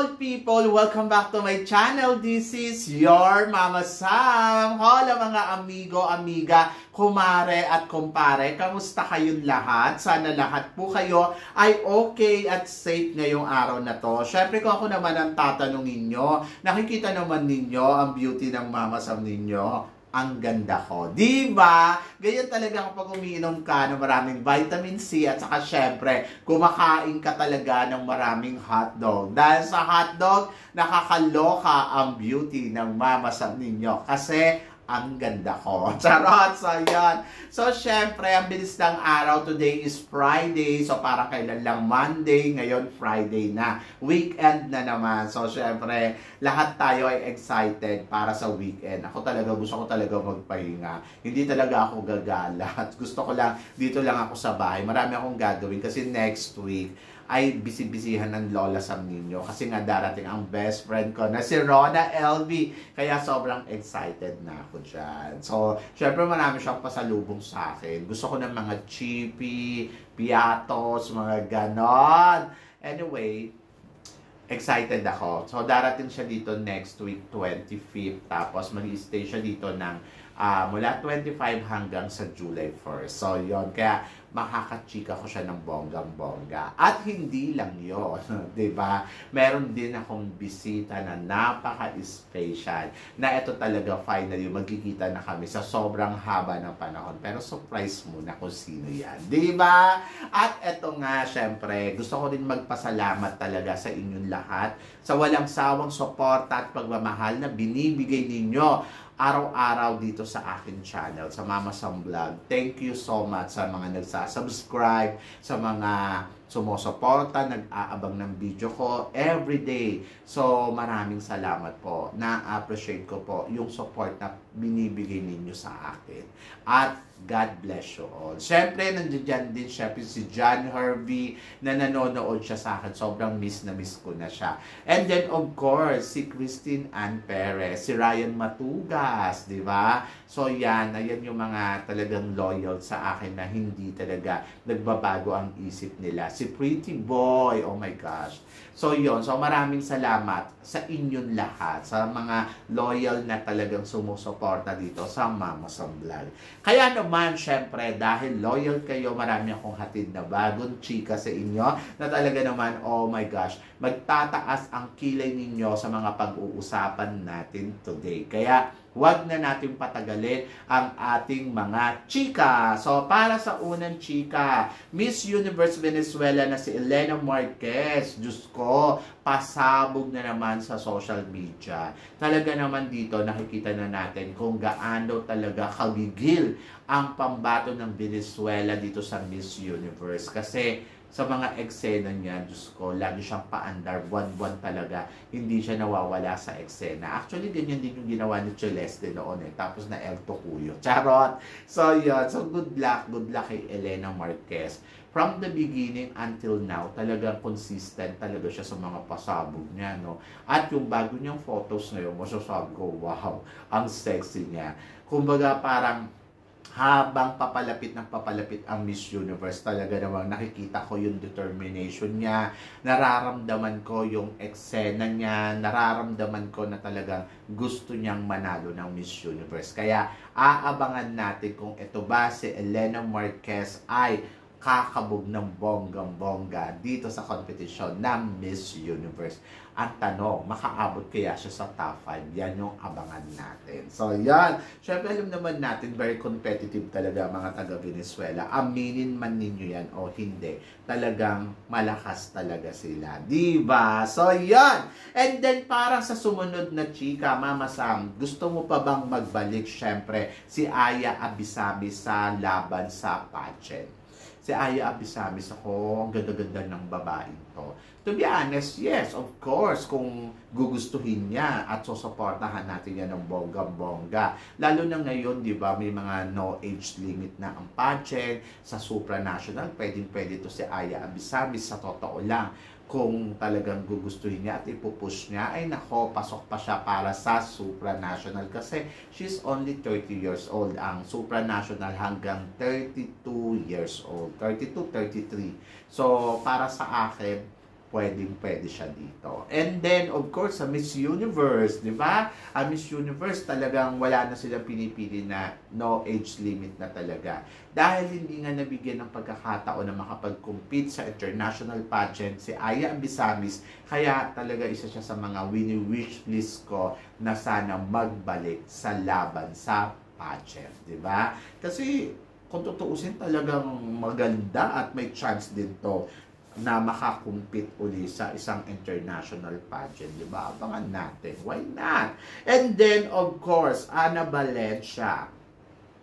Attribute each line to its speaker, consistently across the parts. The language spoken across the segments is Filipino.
Speaker 1: people! Welcome back to my channel. This is your Mama Sam. Hola mga amigo, amiga, kumare at kumpare. Kamusta kayong lahat? Sana lahat po kayo ay okay at safe ngayong araw na to. Syempre kung ako naman ang tatanungin nyo, nakikita naman ninyo ang beauty ng Mama Sam ninyo. Ang ganda ko. Diba? Ganyan talaga kapag umiinom ka ng maraming vitamin C at saka syempre, kumakain ka talaga ng maraming hotdog. Dahil sa hotdog, nakakaloka ang beauty ng Mama Sam ninyo. Kasi, ang ganda ko. Charot! So, yan. So, syempre, ang bilis ng araw. Today is Friday. So, parang kailan lang Monday. Ngayon, Friday na. Weekend na naman. So, syempre, lahat tayo ay excited para sa weekend. Ako talaga, gusto ko talaga magpahinga. Hindi talaga ako gagala. Gusto ko lang, dito lang ako sa bahay. Marami akong gagawin kasi next week, ay bisibisihan ng Lola Sam ninyo. Kasi nga darating ang best friend ko na si Rona LV. Kaya sobrang excited na ako dyan. So, syempre marami siyang pasalubong sa akin. Gusto ko ng mga chippy, piatos, mga ganon. Anyway, excited ako. So, darating siya dito next week, 25th. Tapos, mag-stay siya dito ng mula 25 hanggang sa July 1st. So, yon. Kaya, makakachika ko siya ng bonggang-bongga. At hindi lang yon, diba? Meron din akong bisita na napaka-special. Na ito talaga finally, magkikita na kami sa sobrang haba ng panahon. Pero surprise muna kung sino yan. Diba? At ito nga, syempre, gusto ko din magpasalamat talaga sa inyong lahat sa walang sawang suporta at pagmamahal na binibigay ninyo araw-araw dito sa akin channel, sa Mama Sam Vlog. Thank you so much sa mga nagsasubscribe, sa mga sumusuporta, nag-aabang ng video ko everyday. So, maraming salamat po. Na-appreciate ko po yung support na binibigay ninyo sa akin. At God bless you all. Siyempre, nandiyan din syempre si John Hervey na nanonood siya sa akin. Sobrang miss na miss ko na siya. And then, of course, si Christine Ann Perez, si Ryan Matugas, di ba? So, yan. Ayan yung mga talagang loyal sa akin na hindi talaga nagbabago ang isip nila. Si Pretty Boy, oh my gosh. So, yun. So, maraming salamat sa inyong lahat, sa mga loyal na talagang sumusuporta dito sa Mama Sam Vlog. Kaya naman, syempre, dahil loyal kayo, marami akong hatid na bagong chika sa inyo na talaga naman, oh my gosh, magtataas ang kilay ninyo sa mga pag-uusapan natin today. Kaya, huwag na natin patagalin ang ating mga chika. So, para sa unang chika, Miss Universe Venezuela na si Elena Marquez. Diyos ko, pasabog na naman sa social media. Talaga naman dito, nakikita na natin kung gaano talaga kagigil ang pambato ng Venezuela dito sa Miss Universe. Kasi, sa mga eksena niya, Diyos ko, lagi siyang paandar, buwan-buwan talaga, hindi siya nawawala sa eksena. Actually, ganyan din yung ginawa ni Celeste noon eh. Tapos na El Tocuyo. Charot! So, yun. So, good luck kay Elena Marquez. From the beginning until now, talagang consistent talaga siya sa mga pasabog niya, no? At yung bago niyang photos ngayon, masasabi ko, wow, ang sexy niya. Kumbaga, parang habang papalapit ng papalapit ang Miss Universe, talaga namang nakikita ko yung determination niya, nararamdaman ko yung eksena niya, nararamdaman ko na talagang gusto niyang manalo ng Miss Universe. Kaya aabangan natin kung ito ba si Elena Marquez ay kakabog ng bonggang-bongga dito sa competition ng Miss Universe. Ang tanong, makaabot kaya siya sa top 5? Yan yung abangan natin. So, yan. Siyempre, alam naman natin, very competitive talaga mga taga-Venezuela. Aminin man ninyo yan o hindi. Talagang malakas talaga sila. Diba? So, yan. And then, parang sa sumunod na chika, Mama Sam, gusto mo pa bang magbalik, siyempre, si Aya Abisabi sa laban sa pageant? Si Aya Abisamis ako, ang ganda-ganda ng babaeng to. To be honest, yes, of course, kung gugustuhin niya at susuportahan natin yan ng bongga-bongga. Lalo na ngayon, di ba, may mga no age limit na ang pageant. Sa supranational, pwedeng-pwede to si Aya Abisamis, sa totoo lang. Kung talagang gugustuhin niya at ipupush niya, ay nako, pasok pa siya para sa supranational kasi she's only 30 years old. Ang supranational hanggang 32 years old. 32, 33. So, para sa akin, pwede siya dito. And then, of course, sa Miss Universe, di ba? Ang Miss Universe talagang wala na silang pinipili na no age limit na talaga. Dahil hindi nga nabigyan ng pagkakataon na makapag-compete sa international pageant si Aya Abisamis, kaya talaga isa siya sa mga wini-wish list ko na sana magbalik sa laban sa pageant, di ba? Kasi kung tutuusin talagang maganda at may chance din to na makakumpit uli sa isang international pageant, di ba? Abangan natin. Why not? And then, of course, Ana Valencia.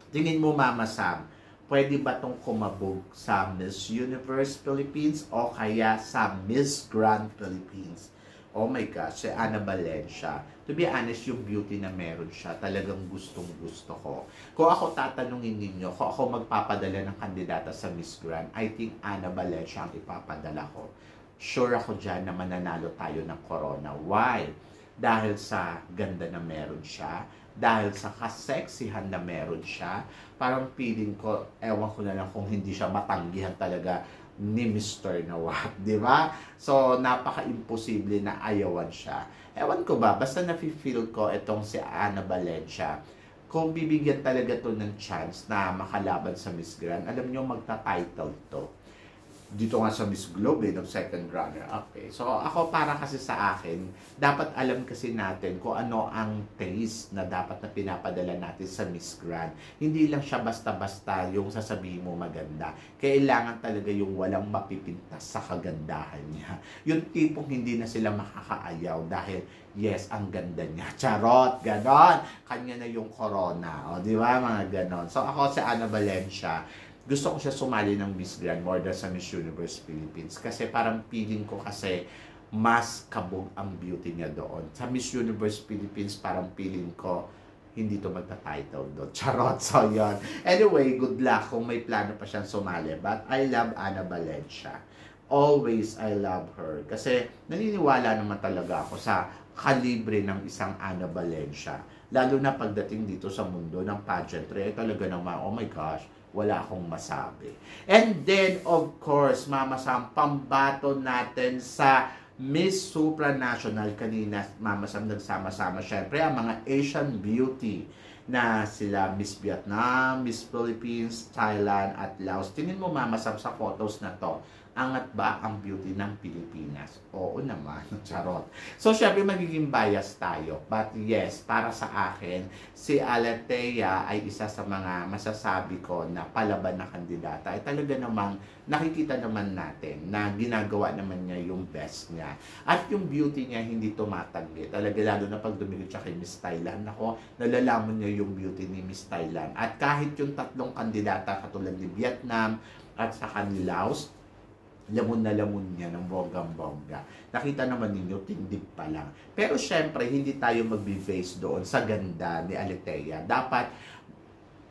Speaker 1: Tingin mo, Mama Sam, pwede ba itong kumabog sa Miss Universe Philippines o kaya sa Miss Grand Philippines? Oh my gosh, si Ana Valencia. To be honest, yung beauty na meron siya, talagang gustong-gusto ko. Kung ako tatanungin ninyo, kung ako magpapadala ng kandidata sa Miss Grand, I think Ana Valencia ang ipapadala ko. Sure ako dyan na mananalo tayo ng corona. Why? Dahil sa ganda na meron siya, dahil sa kaseksihan na meron siya, parang feeling ko, ewan ko na lang kung hindi siya matanggihan talaga ni Mr. Nawab, di ba? So, napaka-imposible na ayawan siya. Ewan ko ba, basta nafe-feel ko itong si Ana Valencia, kung bibigyan talaga to ng chance na makalaban sa Miss Grand, alam nyo, magta-title to. Dito nga sa Miss Globe, ng second runner-up. So, ako para kasi sa akin, dapat alam kasi natin kung ano ang taste na dapat na pinapadala natin sa Miss Grand. Hindi lang siya basta-basta yung sasabihin mo maganda. Kailangan talaga yung walang mapipintas sa kagandahan niya. Yung tipong hindi na sila makakaayaw dahil, yes, ang ganda niya. Charot, ganon. Kanya na yung corona. O, di ba, mga ganon. So, ako si Ana Valencia, gusto ko siya sumali ng Miss Grand more than sa Miss Universe Philippines. Kasi parang feeling ko kasi mas kabog ang beauty niya doon. Sa Miss Universe Philippines, parang feeling ko hindi to magta-title doon. Charot, so yun. Anyway, good luck kung may plano pa siyang sumali. But I love Ana Valencia. Always I love her. Kasi naniniwala naman talaga ako sa kalibre ng isang Ana Valencia. Lalo na pagdating dito sa mundo ng pageantry, talaga naman, oh my gosh, wala akong masabi. And then, of course, Mama Sam, pambato natin sa Miss Supranational. Kanina, Mama Sam, nagsama-sama syempre ang mga Asian beauty na sila Miss Vietnam, Miss Philippines, Thailand, at Laos. Tingin mo, Mama Sam, sa photos na to, angat ba ang beauty ng Pilipinas? Oo naman, charot. So, syempre, magiging bias tayo. But yes, para sa akin, si Alatea ay isa sa mga masasabi ko na palaban na kandidata. Ay talaga namang nakikita naman natin na ginagawa naman niya yung best niya. At yung beauty niya hindi tumatanggi. Talaga lalo na pag dumikit siya kay Miss Thailand. Ako, nalalamon niya yung beauty ni Miss Thailand. At kahit yung tatlong kandidata katulad ni Vietnam at saka ni Laos, lamon na lamon niya ng bonggang-bongga. Nakita naman ninyo, tindig pa lang. Pero syempre, hindi tayo magbe-base doon sa ganda ni Alatea. Dapat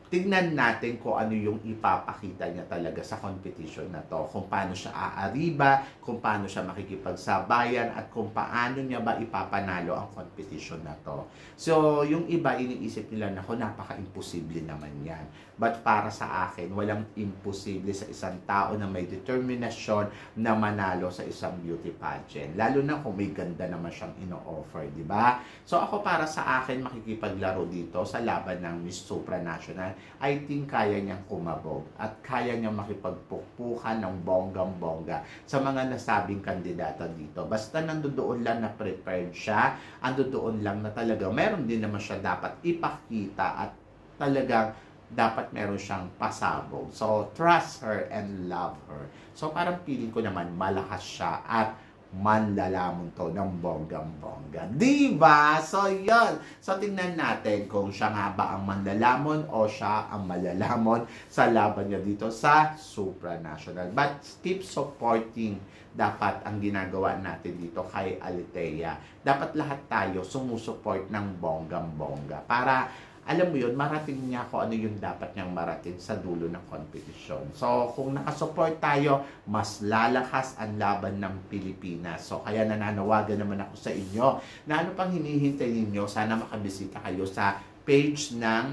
Speaker 1: tignan natin kung ano yung ipapakita niya talaga sa competition na to. Kung paano siya aariba, kung paano siya makikipagsabayan, at kung paano niya ba ipapanalo ang competition na to. So, yung iba iniisip nila na napaka-imposible naman yan. But para sa akin, walang imposible sa isang tao na may determinasyon na manalo sa isang beauty pageant. Lalo na kung may ganda naman siyang ino-offer, di ba? So, ako para sa akin, makikipaglaro dito sa laban ng Miss Supranational. I think kaya niyang kumabog at kaya niyang makipagpukpukan ng bonggang-bongga sa mga nasabing kandidata dito. Basta nandoon lang na prepared siya, andoon lang na talaga meron din naman siya dapat ipakita at talagang dapat meron siyang pasabog. So, trust her and love her. So, parang feeling ko naman malakas siya at manlalamon to ng bonggang-bongga. Diba? So, yun. So, tingnan natin kung siya nga ba ang manlalamon o siya ang malalamon sa laban niya dito sa Supranational. But, keep supporting dapat ang ginagawa natin dito kay Alatea. Dapat lahat tayo sumusuport ng bonggang-bongga para alam mo yun, marating niya kung ano yung dapat niyang marating sa dulo ng competition. So, kung nakasupport tayo, mas lalakas ang laban ng Pilipinas. So, kaya nananawagan naman ako sa inyo na ano pang hinihintay ninyo, sana makabisita kayo sa page ng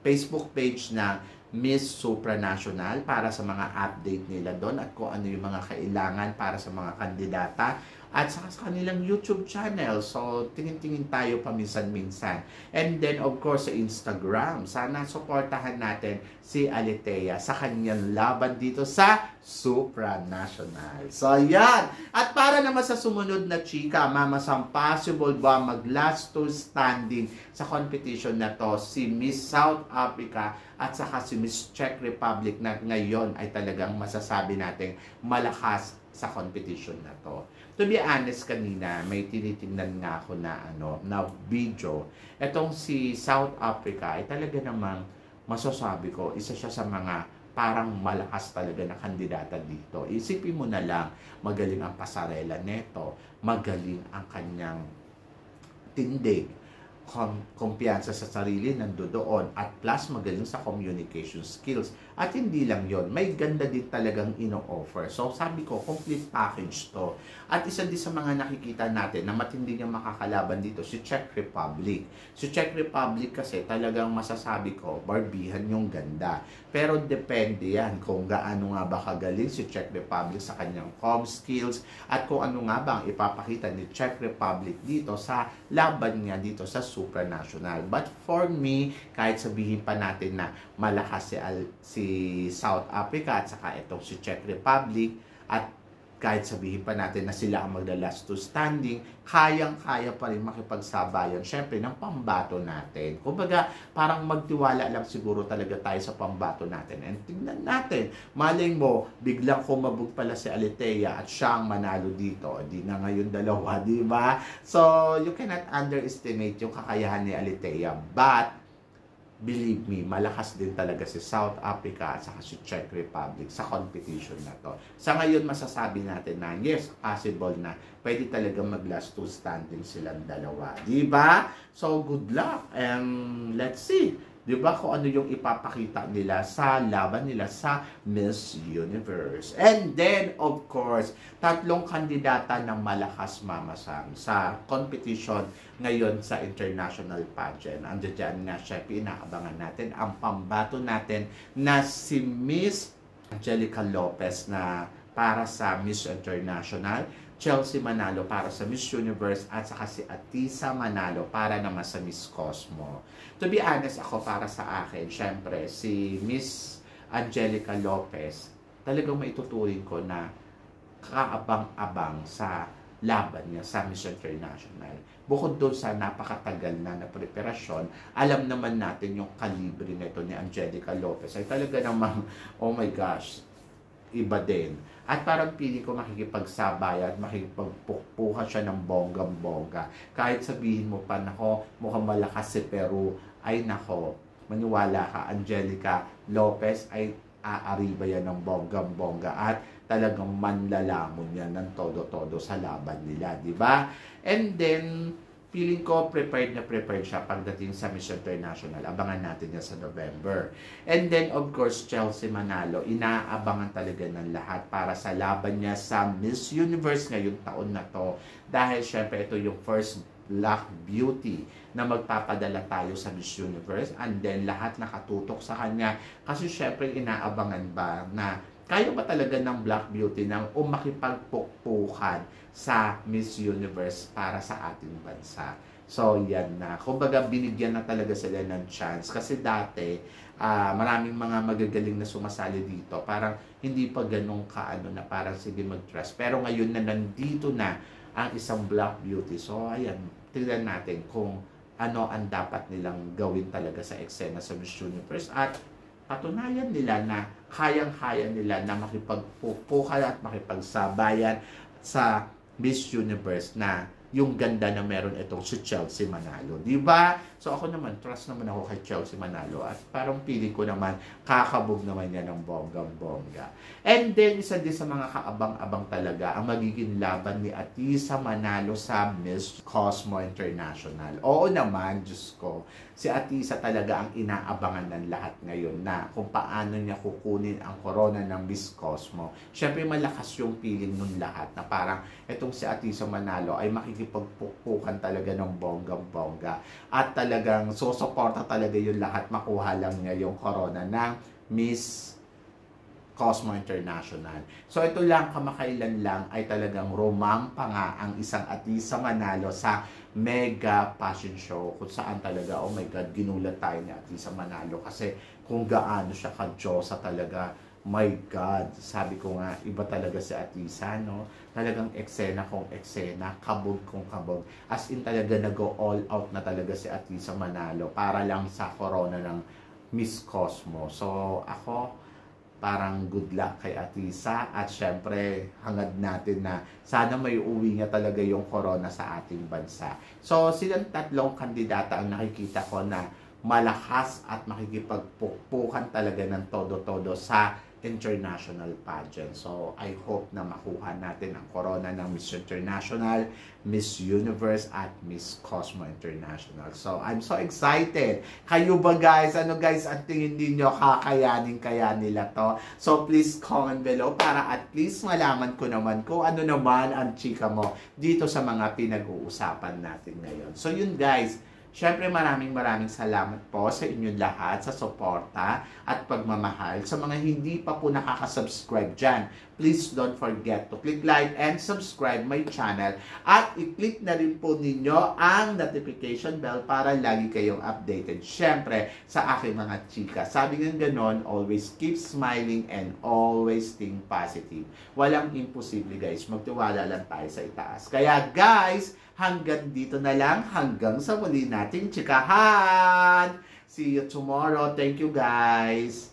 Speaker 1: Facebook page ng Miss Supranational para sa mga update nila doon at kung ano yung mga kailangan para sa mga kandidata at saka sa kanilang YouTube channel. So, tingin-tingin tayo paminsan-minsan. And then, of course, sa Instagram. Sana supportahan natin si Alitea sa kanyang laban dito sa Supranational. So, yan. At para naman sa sumunod na chika, Mama Sam, possible ba mag-last two standing sa competition na to si Miss South Africa at saka si Miss Czech Republic na ngayon ay talagang masasabi natin malakas sa competition na to. To be honest, kanina may tinitingnan nga ako na video. Etong si South Africa ay talaga namang masasabi ko, isa siya sa mga parang malakas talaga na kandidata dito. Isipin mo na lang, magaling ang pasarela neto, magaling ang kanyang tindig, kumpiyansa sa sarili nandoon at plus magaling sa communication skills. At hindi lang yon, may ganda din talagang ino-offer. So sabi ko, complete package to. At isa din sa mga nakikita natin na matindi niyang makakalaban dito, si Czech Republic. Si Czech Republic kasi talagang masasabi ko, barbihan yung ganda. Pero depende yan kung gaano nga ba kagaling si Czech Republic sa kanyang comm skills at kung ano nga ba ang ipapakita ni Czech Republic dito sa laban niya dito sa Supranational. But for me, kahit sabihin pa natin na malakas si South Africa at saka itong si Czech Republic at kahit sabihin pa natin na sila ang magla-last two standing, kayang-kaya pa rin makipagsabayan syempre ng pambato natin. Kumbaga, parang magtiwala lang siguro talaga tayo sa pambato natin. And tingnan natin, malay mo, biglang kumabog pala si Alitea at siya ang manalo dito. Di na ngayon dalawa, di ba? So, you cannot underestimate yung kakayahan ni Alitea. But, believe me, malakas din talaga si South Africa at saka si Czech Republic sa competition na to. Sa ngayon, masasabi natin na yes, possible na pwede talaga mag-last two standing silang dalawa. Diba? So, good luck and let's see. Diba kung ano yung ipapakita nila sa laban nila sa Miss Universe. And then, of course, tatlong kandidata ng malakas, Mama Sam, sa competition ngayon sa international pageant. Andiyan dyan nga, syempre, inaabangan natin ang pambato natin na si Miss Angelica Lopez na para sa Miss International, Chelsea Manalo para sa Miss Universe at saka si Atisa Manalo para naman sa Miss Cosmo. To be honest, ako para sa akin, syempre, si Miss Angelica Lopez, talagang maituturing ko na kaabang-abang sa laban niya sa Miss International. Bukod doon sa napakatagal na preparasyon, alam naman natin yung kalibre nito ni Angelica Lopez ay talaga namang, oh my gosh, iba din. At parang pili ko makikipagsabayan, makikipagpukpuhan siya ng bonggang-bongga. Kahit sabihin mo pa, nako, mukhang malakas si Peru, ay nako, maniwala ka, Angelica Lopez ay aariba yan ng bonggang-bongga at talagang manlalamon yan ng todo-todo sa laban nila, di ba? And then, feeling ko prepared siya pagdating sa Miss International. Abangan natin yan sa November. And then, of course, Chelsea Manalo, inaabangan talaga ng lahat para sa laban niya sa Miss Universe ngayong taon na to. Dahil syempre ito yung first Black Beauty na magpapadala tayo sa Miss Universe. And then, lahat nakatutok sa kanya. Kasi syempre, inaabangan ba na kaya ba talaga ng Black Beauty na makipagpukpukan sa Miss Universe para sa ating bansa? So, yan na. Kumbaga, binigyan na talaga sila ng chance. Kasi dati, maraming mga magagaling na sumasali dito. Parang hindi pa ganun kaano na parang sige mag-trust. Pero ngayon na nandito na ang isang Black Beauty. So, ayan, tignan natin kung ano ang dapat nilang gawin talaga sa eksena sa Miss Universe. At patunayan nila na kayang-kaya nila na makipagpupukan at makipagsabayan sa Miss Universe na yung ganda na meron itong si Chelsea Manalo. Diba? So ako naman, trust naman ako kay Chelsea Manalo at parang pili ko naman, kakabog naman niya ng bonggang-bongga. And then, isa din sa mga kaabang-abang talaga ang magiging laban ni Atisa Manalo sa Miss Cosmo International. Oo naman, Diyos ko, si Atisa talaga ang inaabangan ng lahat ngayon na kung paano niya kukunin ang corona ng Miss Cosmo. Siyempre, malakas yung feeling nun lahat na parang itong si Atisa Manalo ay makikipagsabayan makikipagpupukan talaga ng bonggang-bongga. At talagang susuporta talaga yung lahat, makuha lang niya yung corona ng Miss Cosmo International. So ito lang, kamakailan lang ay talagang rumampa nga ang isang artista Manalo sa mega fashion show kung saan talaga, oh my God, ginulat tayo ni artista Manalo kasi kung gaano siya ka-Diyosa talaga. My God, sabi ko nga, iba talaga si artista, no? Talagang eksena kung eksena, kabog kung kabog. As in talaga nag-go all out na talaga si artista Manalo para lang sa corona ng Miss Cosmo. So ako, parang good luck kay Atisa at syempre hangad natin na sana may uwi niya talaga yung corona sa ating bansa. So silang tatlong kandidata ang nakikita ko na malakas at makikipagpukpukan talaga ng todo-todo sa international pageant. So, I hope na makuha natin ang corona ng Miss International, Miss Universe, at Miss Cosmo International. So, I'm so excited. Kayo ba guys? Ano guys, ang tingin ninyo kakayanin kaya nila to? So, please comment below para at least malaman ko naman kung ano naman ang chika mo dito sa mga pinag-uusapan natin ngayon. So, yun guys. Siyempre maraming salamat po sa inyong lahat sa suporta at pagmamahal. Sa mga hindi pa po nakaka-subscribe dyan, please don't forget to click like and subscribe my channel. At i-click na rin po ninyo ang notification bell para lagi kayong updated. Siyempre sa aking mga chika. Sabi nga ganon, always keep smiling and always think positive. Walang imposible guys, magtiwala lang tayo sa itaas. Kaya guys, hanggang dito na lang, hanggang sa muli nating chikahan. See you tomorrow. Thank you guys.